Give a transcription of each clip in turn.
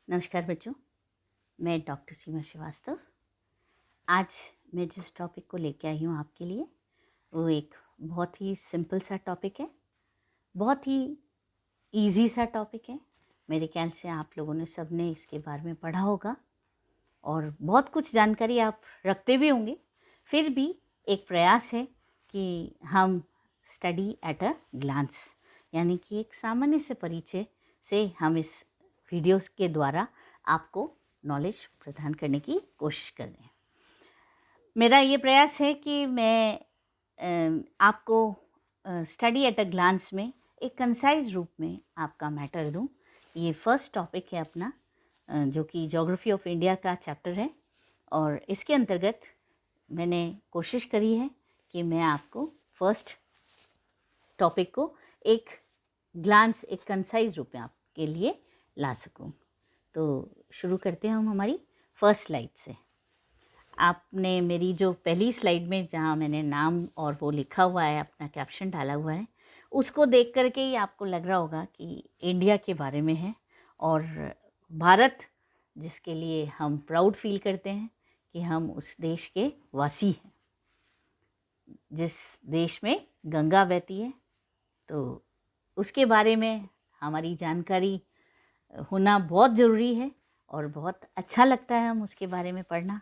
नमस्कार बच्चों, मैं डॉक्टर सीमा श्रीवास्तव। आज मैं जिस टॉपिक को लेके आई हूँ आपके लिए वो एक बहुत ही सिंपल सा टॉपिक है, बहुत ही इजी सा टॉपिक है। मेरे ख्याल से आप लोगों ने सबने इसके बारे में पढ़ा होगा और बहुत कुछ जानकारी आप रखते भी होंगे। फिर भी एक प्रयास है कि हम स्टडी एट अ ग्लांस यानी कि एक सामान्य से परिचय से हम इस वीडियोस के द्वारा आपको नॉलेज प्रदान करने की कोशिश कर रहे हैं। मेरा ये प्रयास है कि मैं आपको स्टडी एट अ ग्लांस में एक कंसाइज रूप में आपका मैटर दूं। ये फर्स्ट टॉपिक है अपना, जो कि ज्योग्राफी ऑफ इंडिया का चैप्टर है और इसके अंतर्गत मैंने कोशिश करी है कि मैं आपको फर्स्ट टॉपिक को एक ग्लांस, एक कंसाइज रूप में आपके लिए ला सकूं। तो शुरू करते हैं हम हमारी फर्स्ट स्लाइड से। आपने मेरी जो पहली स्लाइड में जहाँ मैंने नाम और वो लिखा हुआ है, अपना कैप्शन डाला हुआ है, उसको देख करके ही आपको लग रहा होगा कि इंडिया के बारे में है और भारत जिसके लिए हम प्राउड फील करते हैं कि हम उस देश के वासी हैं, जिस देश में गंगा बहती है। तो उसके बारे में हमारी जानकारी होना बहुत ज़रूरी है और बहुत अच्छा लगता है हम उसके बारे में पढ़ना।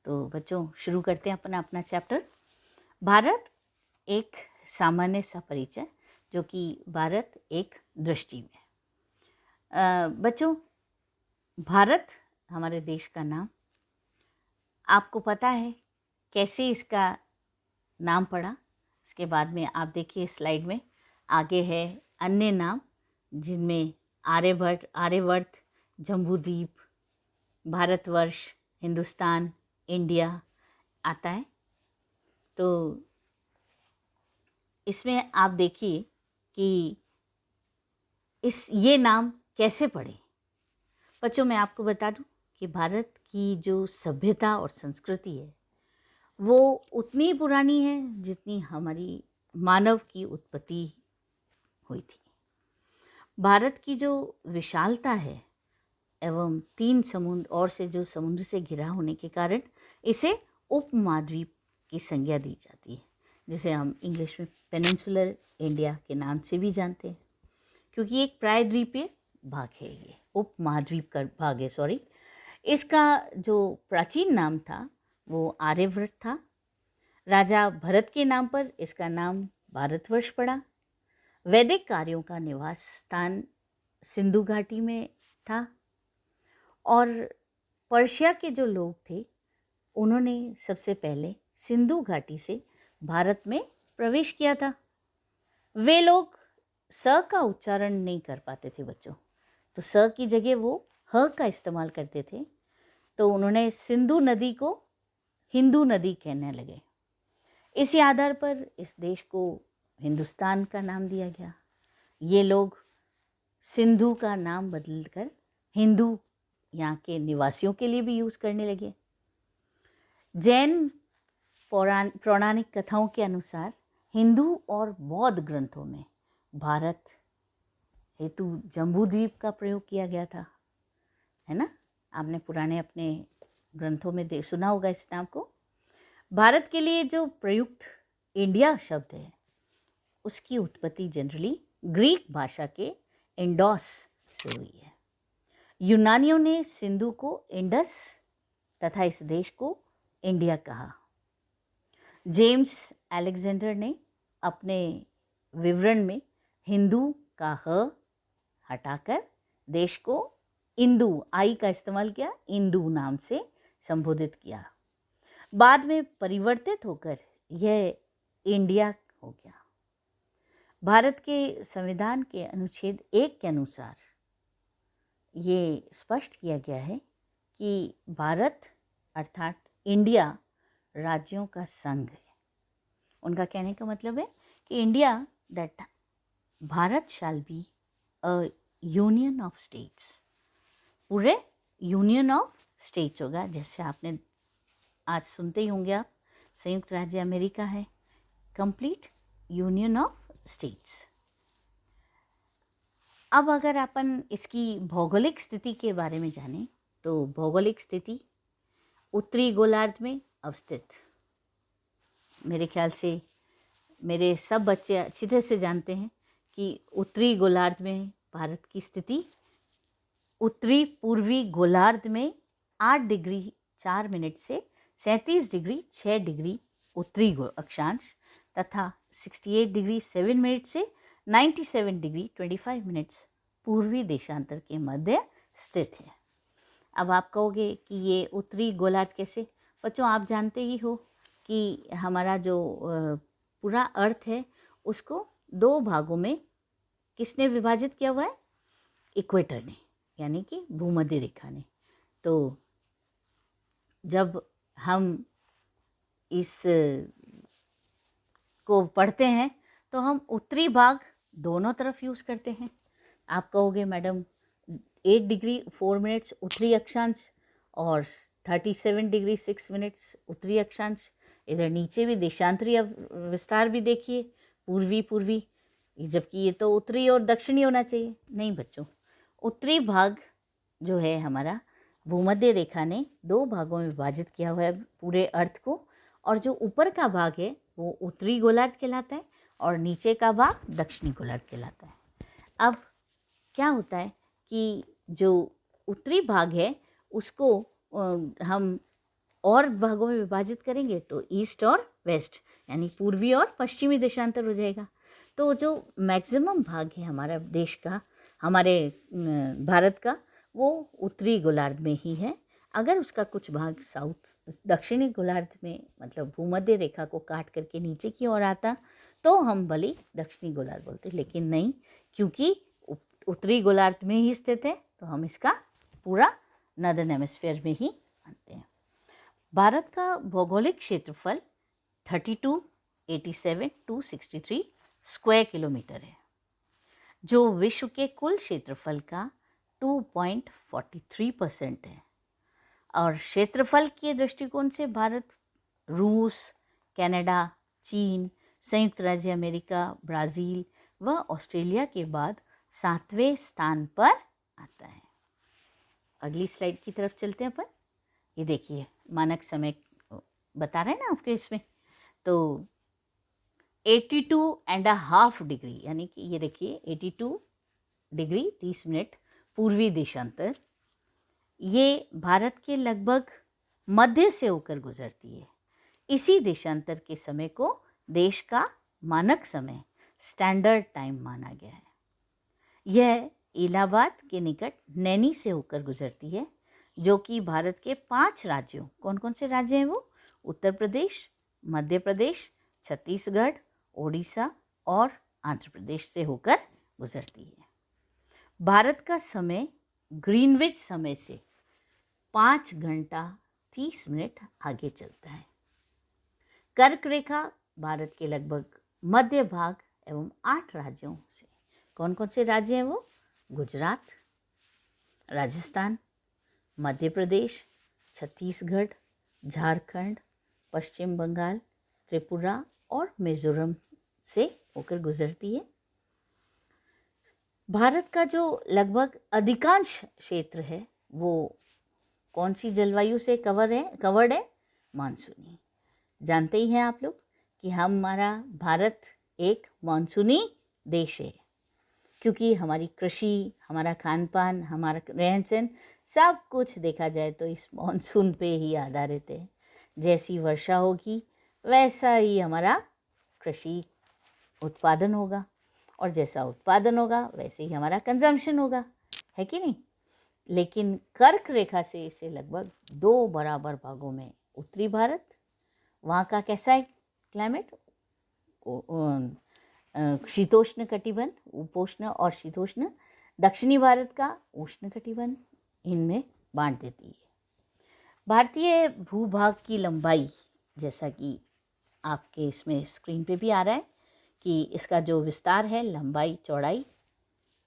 तो बच्चों शुरू करते हैं अपना चैप्टर, भारत एक सामान्य सा परिचय, जो कि भारत एक दृष्टि में। बच्चों, भारत हमारे देश का नाम आपको पता है कैसे इसका नाम पड़ा। इसके बाद में आप देखिए स्लाइड में आगे है अन्य नाम, जिनमें आर्यवर्त, जम्बूद्वीप, भारतवर्ष, हिंदुस्तान, इंडिया आता है। तो इसमें आप देखिए कि ये नाम कैसे पड़े। बच्चों, मैं आपको बता दूं कि भारत की जो सभ्यता और संस्कृति है वो उतनी पुरानी है जितनी हमारी मानव की उत्पत्ति हुई थी। भारत की जो विशालता है एवं 3 समुद्र और से जो समुद्र से घिरा होने के कारण इसे उपमहाद्वीप की संज्ञा दी जाती है, जिसे हम इंग्लिश में पेनिनसुलर इंडिया के नाम से भी जानते हैं, क्योंकि एक प्रायद्वीपीय भाग है, ये उपमहाद्वीप का भाग है। सॉरी, इसका जो प्राचीन नाम था वो आर्यव्रत था। राजा भरत के नाम पर इसका नाम भारतवर्ष पड़ा। वैदिक कार्यों का निवास स्थान सिंधु घाटी में था और पर्शिया के जो लोग थे उन्होंने सबसे पहले सिंधु घाटी से भारत में प्रवेश किया था। वे लोग स का उच्चारण नहीं कर पाते थे बच्चों, तो स की जगह वो ह का इस्तेमाल करते थे। तो उन्होंने सिंधु नदी को हिंदू नदी कहने लगे। इसी आधार पर इस देश को हिंदुस्तान का नाम दिया गया। ये लोग सिंधु का नाम बदलकर हिंदू यहाँ के निवासियों के लिए भी यूज़ करने लगे। जैन पौराणिक कथाओं के अनुसार हिंदू और बौद्ध ग्रंथों में भारत हेतु जम्बूद्वीप का प्रयोग किया गया था, है ना। आपने पुराने अपने ग्रंथों में सुना होगा इस नाम को। भारत के लिए जो प्रयुक्त इंडिया शब्द है उसकी उत्पत्ति जनरली ग्रीक भाषा के इंडोस से हुई है। यूनानियों ने सिंधु को इंडस तथा इस देश को इंडिया कहा। जेम्स अलेक्जेंडर ने अपने विवरण में हिंदू का ह हटाकर देश को इंदु, आई का इस्तेमाल किया, इंदु नाम से संबोधित किया। बाद में परिवर्तित होकर यह इंडिया हो गया। भारत के संविधान के अनुच्छेद 1 के अनुसार ये स्पष्ट किया गया है कि भारत अर्थात इंडिया राज्यों का संघ है। उनका कहने का मतलब है कि India, that Bharat shall be a union of states, पूरे यूनियन ऑफ स्टेट्स होगा। जैसे आपने आज सुनते ही होंगे आप, संयुक्त राज्य अमेरिका है, कंप्लीट यूनियन ऑफ स्टेट्स। अब अगर अपन इसकी भौगोलिक स्थिति के बारे में जानें तो भौगोलिक स्थिति उत्तरी गोलार्ध में अवस्थित। मेरे ख्याल से मेरे सब बच्चे अच्छी तरह से जानते हैं कि उत्तरी गोलार्ध में भारत की स्थिति उत्तरी पूर्वी गोलार्ध में 8 डिग्री 4 मिनट से 37 डिग्री 6 डिग्री उत्तरी अक्षांश तथा 68 डिग्री 7 मिनट से 97 डिग्री 25 मिनट्स पूर्वी देशांतर के मध्य स्थित है। अब आप कहोगे कि ये उत्तरी गोलार्ध कैसे? बच्चों, आप जानते ही हो कि हमारा जो पूरा अर्थ है उसको 2 भागों में किसने विभाजित किया हुआ है? इक्वेटर ने, यानी कि भूमध्य रेखा ने। तो जब हम इस को पढ़ते हैं तो हम उत्तरी भाग दोनों तरफ यूज़ करते हैं। आप कहोगे मैडम 8 डिग्री 4 मिनट्स उत्तरी अक्षांश और 37 डिग्री 6 मिनट्स उत्तरी अक्षांश, इधर नीचे भी देशांतरीय विस्तार भी देखिए पूर्वी पूर्वी, जबकि ये तो उत्तरी और दक्षिणी होना चाहिए। नहीं बच्चों, उत्तरी भाग जो है हमारा भूमध्य रेखा ने 2 भागों में विभाजित किया हुआ है पूरे अर्थ को, और जो ऊपर का भाग है वो उत्तरी गोलार्ध कहलाता है और नीचे का भाग दक्षिणी गोलार्ध कहलाता है। अब क्या होता है कि जो उत्तरी भाग है उसको हम और भागों में विभाजित करेंगे तो ईस्ट और वेस्ट यानी पूर्वी और पश्चिमी देशांतर हो जाएगा। तो जो मैक्सिमम भाग है हमारा देश का, हमारे भारत का, वो उत्तरी गोलार्ध में ही है। अगर उसका कुछ भाग साउथ दक्षिणी गोलार्ध में मतलब भूमध्य रेखा को काट करके नीचे की ओर आता तो हम भले दक्षिणी गोलार्ध बोलते, लेकिन नहीं, क्योंकि उत्तरी गोलार्ध में ही स्थित है तो हम इसका पूरा नॉर्दर्न हेमिस्फीयर में ही मानते हैं। भारत का भौगोलिक क्षेत्रफल 32, 87, 263 स्क्वायर किलोमीटर है, जो विश्व के कुल क्षेत्रफल का 2.43% है। और क्षेत्रफल के दृष्टिकोण से भारत रूस, कनाडा, चीन, संयुक्त राज्य अमेरिका, ब्राज़ील व ऑस्ट्रेलिया के बाद 7वें स्थान पर आता है। अगली स्लाइड की तरफ चलते हैं अपन। ये देखिए मानक समय बता रहे हैं ना आपके इसमें, तो 82.5 डिग्री यानी कि ये देखिए 82 डिग्री 30 मिनट पूर्वी देशांतर, ये भारत के लगभग मध्य से होकर गुजरती है। इसी देशांतर के समय को देश का मानक समय स्टैंडर्ड टाइम माना गया है। यह इलाहाबाद के निकट नैनी से होकर गुजरती है, जो कि भारत के 5 राज्यों, कौन कौन से राज्य हैं वो? उत्तर प्रदेश, मध्य प्रदेश, छत्तीसगढ़, ओडिशा और आंध्र प्रदेश से होकर गुजरती है। भारत का समय ग्रीनविच समय से 5 घंटा 30 मिनट आगे चलता है। कर्क रेखा भारत के लगभग मध्य भाग एवं 8 राज्यों से, कौन कौन से राज्य हैं वो? गुजरात, राजस्थान, मध्य प्रदेश, छत्तीसगढ़, झारखंड, पश्चिम बंगाल, त्रिपुरा और मिजोरम से होकर गुजरती है। भारत का जो लगभग अधिकांश क्षेत्र है वो कौन सी जलवायु से कवर्ड है? मानसूनी। जानते ही हैं आप लोग कि हमारा भारत एक मानसूनी देश है, क्योंकि हमारी कृषि, हमारा खान पान, हमारा रहन सहन सब कुछ देखा जाए तो इस मानसून पे ही आधारित है। जैसी वर्षा होगी वैसा ही हमारा कृषि उत्पादन होगा, और जैसा उत्पादन होगा वैसे ही हमारा कंजम्पशन होगा, है कि नहीं? लेकिन कर्क रेखा से इसे लगभग 2 बराबर भागों में उत्तरी भारत, वहाँ का कैसा है क्लाइमेट? शीतोष्ण कटिबंध, उपोष्ण और शीतोष्ण। दक्षिणी भारत का उष्ण कटिबंध, इनमें बांट देती है। भारतीय भूभाग की लंबाई, जैसा कि आपके इसमें स्क्रीन पे भी आ रहा है कि इसका जो विस्तार है, लंबाई चौड़ाई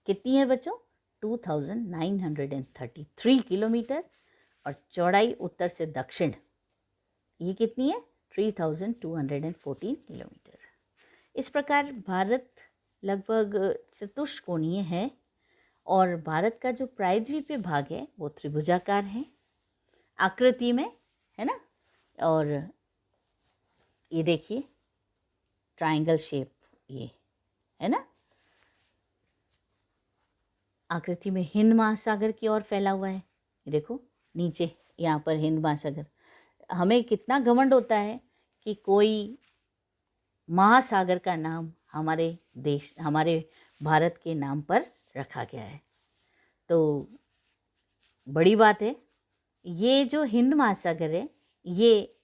कितनी है बच्चों? 2933 किलोमीटर, और चौड़ाई उत्तर से दक्षिण ये कितनी है? 3214 किलोमीटर। इस प्रकार भारत लगभग चतुष्कोणीय है और भारत का जो प्रायद्वीपीय भाग है वो त्रिभुजाकार है आकृति में, है ना। और ये देखिए ट्रायंगल शेप, ये है ना, आकृति में हिंद महासागर की ओर फैला हुआ है। देखो नीचे यहाँ पर हिंद महासागर। हमें कितना घमंड होता है कि कोई महासागर का नाम हमारे देश, हमारे भारत के नाम पर रखा गया है, तो बड़ी बात है। ये जो हिंद महासागर है ये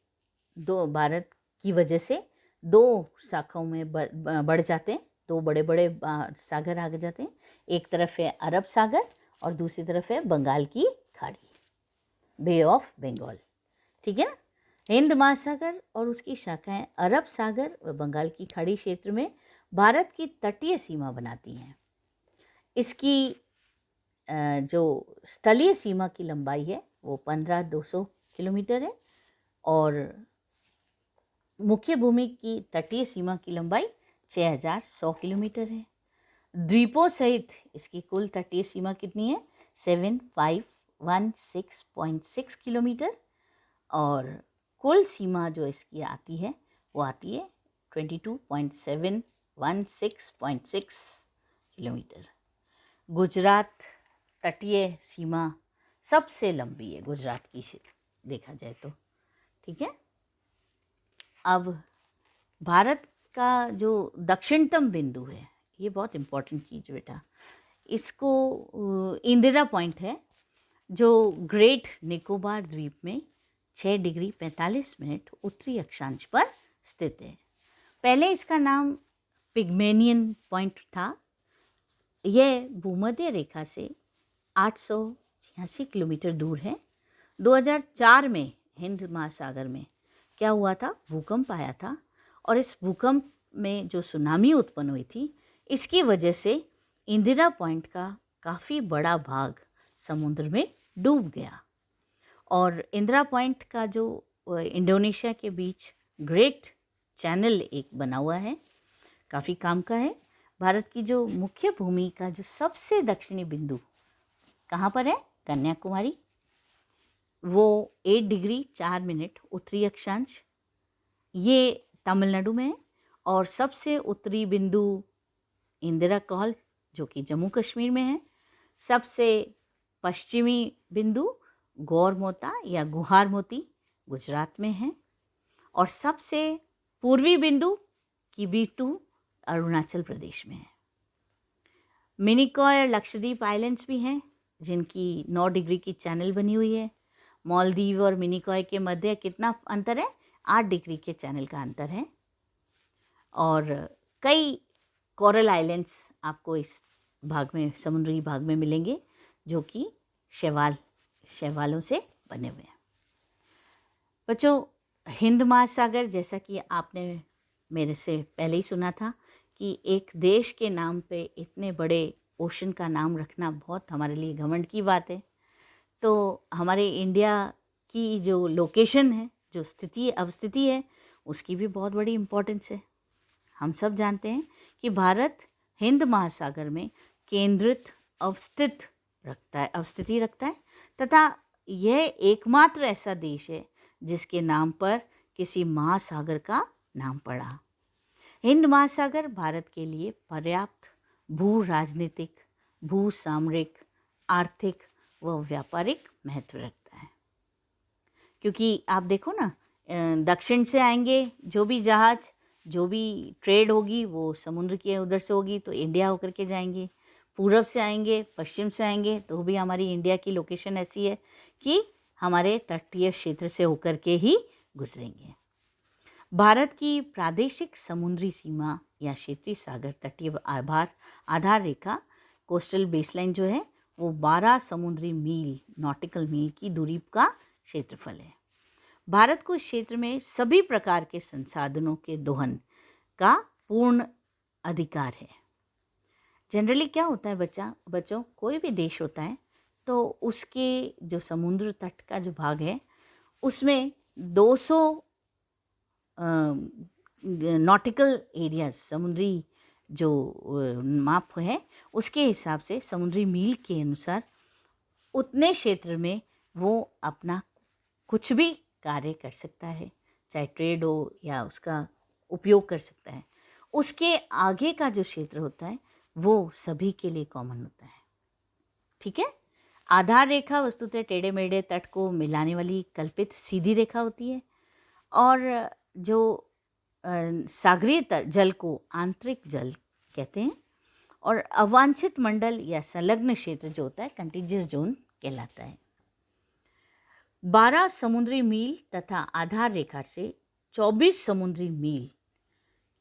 दो, भारत की वजह से दो शाखाओं में बढ़ जाते हैं, दो बड़े बड़े सागर आ जाते हैं। एक तरफ है अरब सागर और दूसरी तरफ है बंगाल की खाड़ी, बे ऑफ बंगाल, ठीक है ना। हिंद महासागर और उसकी शाखाएं अरब सागर व बंगाल की खाड़ी क्षेत्र में भारत की तटीय सीमा बनाती हैं। इसकी जो स्थलीय सीमा की लंबाई है वो 15,200 किलोमीटर है और मुख्य भूमि की तटीय सीमा की लंबाई 6,100 किलोमीटर है। द्वीपों सहित इसकी कुल तटीय सीमा कितनी है? 7,516.6 किलोमीटर और कुल सीमा जो इसकी आती है वो आती है 22.716.6 किलोमीटर। गुजरात तटीय सीमा सबसे लंबी है गुजरात की देखा जाए तो, ठीक है। अब भारत का जो दक्षिणतम बिंदु है, ये बहुत इम्पोर्टेंट चीज़ बेटा, इसको इंदिरा पॉइंट है जो ग्रेट निकोबार द्वीप में 6 डिग्री 45 मिनट उत्तरी अक्षांश पर स्थित है। पहले इसका नाम पिग्मेनियन पॉइंट था। यह भूमध्य रेखा से 886 किलोमीटर दूर है। 2004 में हिंद महासागर में क्या हुआ था? भूकंप आया था और इस भूकंप में जो सुनामी उत्पन्न हुई थी, इसकी वजह से इंदिरा पॉइंट का काफ़ी बड़ा भाग समुद्र में डूब गया और इंदिरा पॉइंट का जो इंडोनेशिया के बीच ग्रेट चैनल एक बना हुआ है, काफ़ी काम का है। भारत की जो मुख्य भूमि का जो सबसे दक्षिणी बिंदु कहाँ पर है? कन्याकुमारी, वो 8 डिग्री 4 मिनट उत्तरी अक्षांश, ये तमिलनाडु में है। और सबसे उत्तरी बिंदु इंदिरा कॉल जो कि जम्मू कश्मीर में है। सबसे पश्चिमी बिंदु गौरमोता या गुहार मोती गुजरात में है और सबसे पूर्वी बिंदु किबीटू अरुणाचल प्रदेश में है। मिनिकॉय और लक्षद्वीप आइलैंड्स भी हैं जिनकी 9 डिग्री की चैनल बनी हुई है। मालदीव और मिनिकॉय के मध्य कितना अंतर है? 8 डिग्री के चैनल का अंतर है। और कई कोरल आइलैंड्स आपको इस भाग में, समुद्री भाग में मिलेंगे जो कि शैवालों से बने हुए हैं। बच्चों, हिंद महासागर, जैसा कि आपने मेरे से पहले ही सुना था कि एक देश के नाम पे इतने बड़े ओशन का नाम रखना बहुत हमारे लिए घमंड की बात है। तो हमारे इंडिया की जो लोकेशन है, जो अवस्थिति है, उसकी भी बहुत बड़ी इम्पोर्टेंस है। हम सब जानते हैं कि भारत हिंद महासागर में केंद्रित अवस्थिति रखता है तथा यह एकमात्र ऐसा देश है जिसके नाम पर किसी महासागर का नाम पड़ा। हिंद महासागर भारत के लिए पर्याप्त भू राजनीतिक, भू सामरिक, आर्थिक व व्यापारिक महत्व रखता है। क्योंकि आप देखो ना, दक्षिण से आएंगे जो भी जहाज़, जो भी ट्रेड होगी वो समुद्र के उधर से होगी तो इंडिया होकर के जाएंगे। पूरब से आएंगे, पश्चिम से आएंगे तो भी हमारी इंडिया की लोकेशन ऐसी है कि हमारे तटीय क्षेत्र से होकर के ही गुजरेंगे। भारत की प्रादेशिक समुद्री सीमा या क्षेत्रीय सागर तटीय आधार रेखा, कोस्टल बेसलाइन जो है वो 12 समुद्री मील, नॉटिकल मील की दूरी का क्षेत्रफल है। भारत को इस क्षेत्र में सभी प्रकार के संसाधनों के दोहन का पूर्ण अधिकार है। जनरली क्या होता है बच्चों, कोई भी देश होता है तो उसके जो समुद्र तट का जो भाग है उसमें 200 नॉटिकल एरियाज, समुद्री जो माप है उसके हिसाब से समुद्री मील के अनुसार उतने क्षेत्र में वो अपना कुछ भी कार्य कर सकता है, चाहे ट्रेड हो या उसका उपयोग कर सकता है। उसके आगे का जो क्षेत्र होता है वो सभी के लिए कॉमन होता है। ठीक है। आधार रेखा वस्तुतः टेढ़े मेढ़े तट को मिलाने वाली कल्पित सीधी रेखा होती है, और जो सागरीय जल को आंतरिक जल कहते हैं, और अवांछित मंडल या संलग्न क्षेत्र जो होता है कंटिजियस जोन कहलाता है। 12 समुद्री मील तथा आधार रेखा से 24 समुद्री मील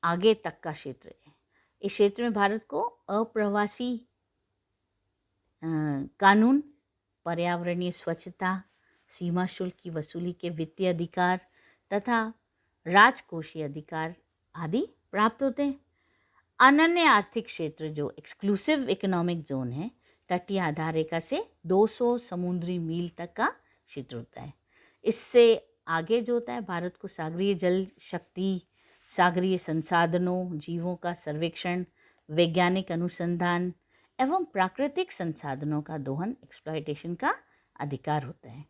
आगे तक का क्षेत्र है। इस क्षेत्र में भारत को अप्रवासी कानून, पर्यावरणीय स्वच्छता, सीमा शुल्क की वसूली के वित्तीय अधिकार तथा राजकोषीय अधिकार आदि प्राप्त होते हैं। अनन्य आर्थिक क्षेत्र जो एक्सक्लूसिव इकोनॉमिक जोन है, तटीय आधार रेखा से 200 समुद्री मील तक का क्षेत्र होता है। इससे आगे जो होता है भारत को सागरीय जल शक्ति, सागरीय संसाधनों, जीवों का सर्वेक्षण, वैज्ञानिक अनुसंधान एवं प्राकृतिक संसाधनों का दोहन, एक्सप्लॉयटेशन का अधिकार होता है।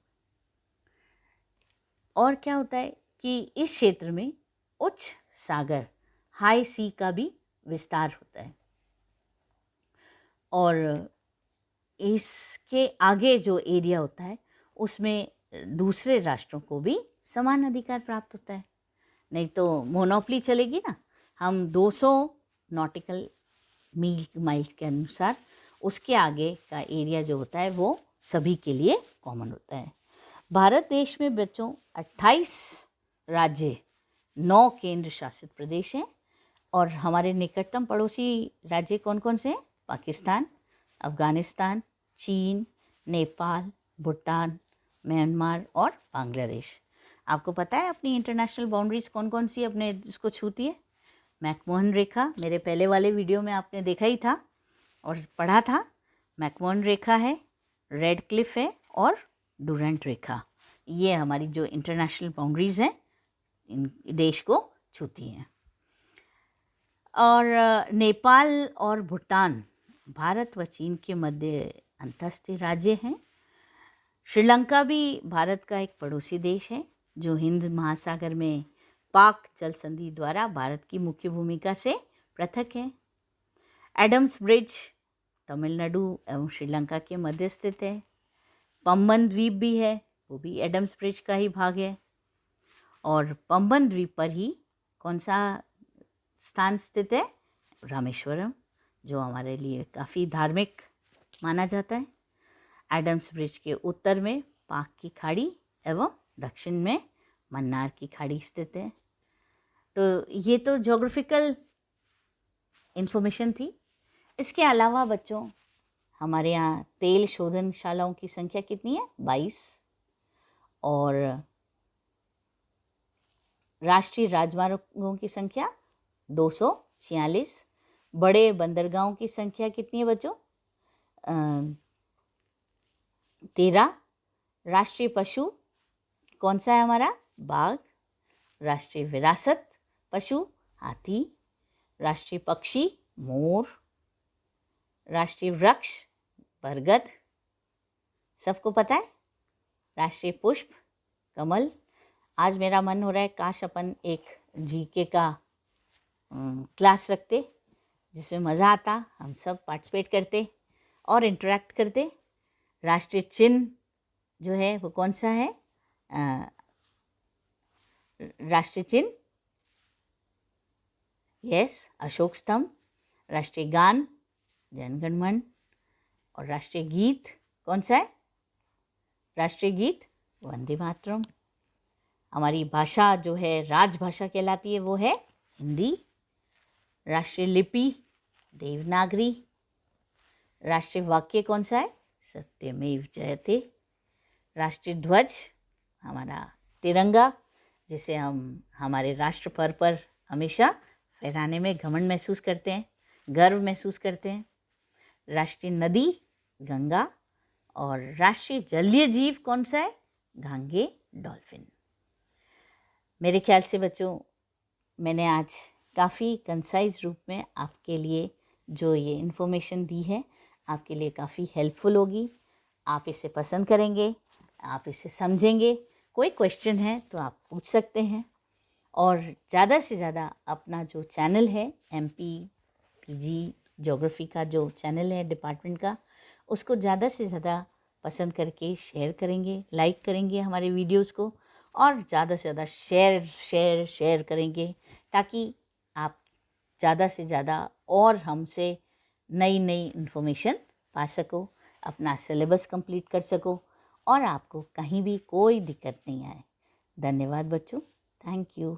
और क्या होता है कि इस क्षेत्र में उच्च सागर, हाई सी का भी विस्तार होता है, और इसके आगे जो एरिया होता है उसमें दूसरे राष्ट्रों को भी समान अधिकार प्राप्त होता है। नहीं तो मोनोपली चलेगी ना। हम 200 नॉटिकल माइल के अनुसार उसके आगे का एरिया जो होता है वो सभी के लिए कॉमन होता है। भारत देश में बच्चों 28 राज्य, 9 केंद्र शासित प्रदेश हैं, और हमारे निकटतम पड़ोसी राज्य कौन कौन से हैं? पाकिस्तान, अफ़गानिस्तान, चीन, नेपाल, भूटान, म्यांमार और बांग्लादेश। आपको पता है अपनी इंटरनेशनल बाउंड्रीज कौन कौन सी अपने इसको छूती है? मैकमोहन रेखा, मेरे पहले वाले वीडियो में आपने देखा ही था और पढ़ा था। मैकमोहन रेखा है, रेड क्लिफ है और डूरेंट रेखा। ये हमारी जो इंटरनेशनल बाउंड्रीज हैं इन देश को छूती हैं। और नेपाल और भूटान भारत व चीन के मध्य अंतस्थ राज्य हैं। श्रीलंका भी भारत का एक पड़ोसी देश है जो हिंद महासागर में पाक जल संधि द्वारा भारत की मुख्य भूमिका से पृथक है। एडम्स ब्रिज तमिलनाडु एवं श्रीलंका के मध्य स्थित है। पंबन द्वीप भी है, वो भी एडम्स ब्रिज का ही भाग है। और पंबन द्वीप पर ही कौन सा स्थान स्थित है? रामेश्वरम, जो हमारे लिए काफ़ी धार्मिक माना जाता है। एडम्स ब्रिज के उत्तर में पाक की खाड़ी एवं दक्षिण में मन्नार की खाड़ी स्थित है। तो ये तो ज्योग्राफिकल इन्फॉर्मेशन थी। इसके अलावा बच्चों हमारे यहाँ तेल शोधनशालाओं की संख्या कितनी है? 22। और राष्ट्रीय राजमार्गों की संख्या 246। बड़े बंदरगाहों की संख्या कितनी है बच्चों? 13। राष्ट्रीय पशु कौन सा है हमारा? बाघ। राष्ट्रीय विरासत पशु हाथी। राष्ट्रीय पक्षी मोर। राष्ट्रीय वृक्ष बरगद, सबको पता है। राष्ट्रीय पुष्प कमल। आज मेरा मन हो रहा है काश अपन एक जीके का क्लास रखते जिसमें मज़ा आता, हम सब पार्टिसिपेट करते और इंटरेक्ट करते। राष्ट्रीय चिन्ह जो है वो कौन सा है? राष्ट्रीय चिन्ह यस, अशोक स्तंभ। राष्ट्रीय गान जन गण मन। और राष्ट्रीय गीत कौन सा है? राष्ट्रीय गीत वंदे मातरम। हमारी भाषा जो है राजभाषा कहलाती है वो है हिंदी। राष्ट्रीय लिपि देवनागरी। राष्ट्रीय वाक्य कौन सा है? सत्यमेव जयते। राष्ट्रीय ध्वज हमारा तिरंगा, जिसे हम हमारे राष्ट्र पर्व पर हमेशा फहराने में घमंड महसूस करते हैं, गर्व महसूस करते हैं। राष्ट्रीय नदी गंगा। और राष्ट्रीय जलीय जीव कौन सा है? घांगे डॉल्फिन। मेरे ख्याल से बच्चों मैंने आज काफ़ी कंसाइज रूप में आपके लिए जो ये इन्फॉर्मेशन दी है आपके लिए काफ़ी हेल्पफुल होगी। आप इसे पसंद करेंगे, आप इसे समझेंगे। कोई क्वेश्चन है तो आप पूछ सकते हैं, और ज़्यादा से ज़्यादा अपना जो चैनल है MPPG ज्योग्राफी का जो चैनल है डिपार्टमेंट का, उसको ज़्यादा से ज़्यादा पसंद करके शेयर करेंगे, लाइक करेंगे हमारे वीडियोस को, और ज़्यादा से ज़्यादा शेयर करेंगे, ताकि आप ज़्यादा से ज़्यादा और हमसे नई नई इन्फॉर्मेशन पा सको, अपना सिलेबस कंप्लीट कर सको, और आपको कहीं भी कोई दिक्कत नहीं आए। धन्यवाद बच्चों, थैंक यू।